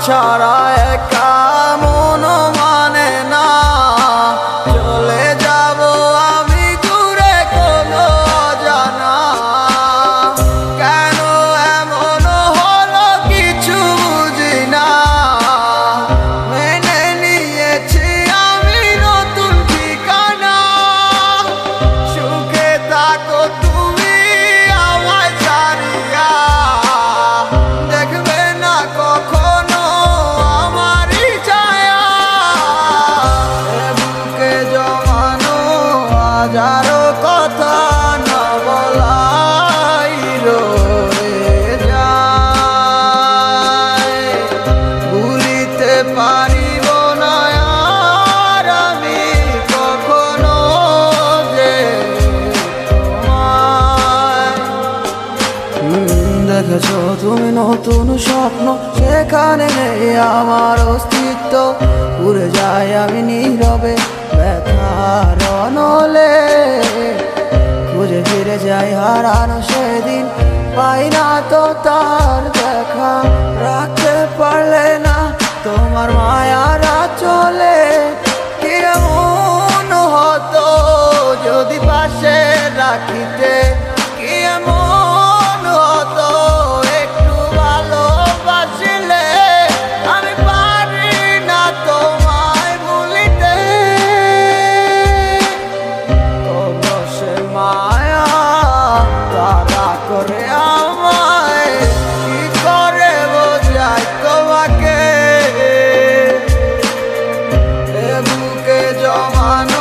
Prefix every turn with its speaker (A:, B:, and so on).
A: ছাড়া একা মন মানে না। চলে যাব আমি দূরে কোনো অজানা। কেন এমন হলো কিছু বুঝি না। মেনে নিয়েছি আমি নতুন ঠিকানা। সুখে থাকো তুমি আমায় ছাড়িয়া। দেখবে না কখনো আমারই ছায়া। বুকে জমানো হাজারো কথা না বলাই রয়ে যায়। ভুলিতে পারিব না আর আমি কখনো যে তোমায়। দেখেছো তুমি নতুন স্বপ্ন, সেখানে নেই আমার অস্তিত্ব। উড়ে যাই আমি নীরবে ব্যথার অনলে। খুঁজে ফিরে যাই হারানো সেদিন, পাই না তো তার দেখা। রাখতে পারলে না তোমার মায়ারা চলে। কি এমন হতো যদি পাশে রাখিতে। কি এমন হতো একটু ভালোবাসিলে। আমি পারি না তোমায় ভুলিতে। অবশ্যই মায়া তারা করে আমায়। কি করে বোঝাই তোমাকে। এ বুকে জমানো